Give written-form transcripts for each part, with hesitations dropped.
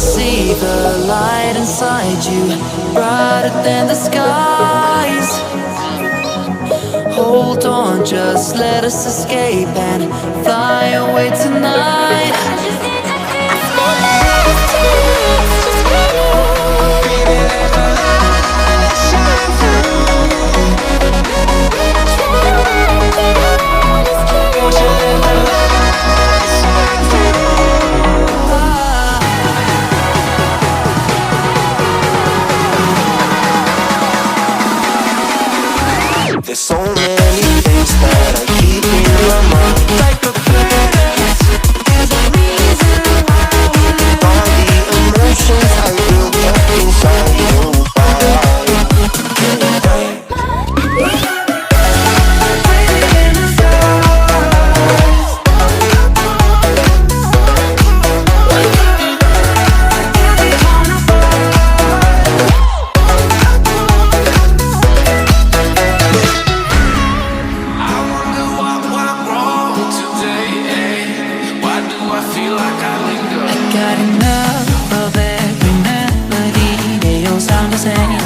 see the light inside you, brighter than the skies. Hold on, just let us escape and fly away tonight. There's so many things that I keep in my mind. Like a planet, there's a reason why we live. All the emotions I built up inside you. Got enough of every melody, they all sound the same.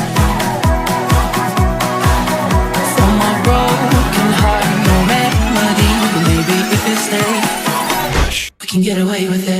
For my broken heart, no remedy, but maybe if you stay, we can get away with it.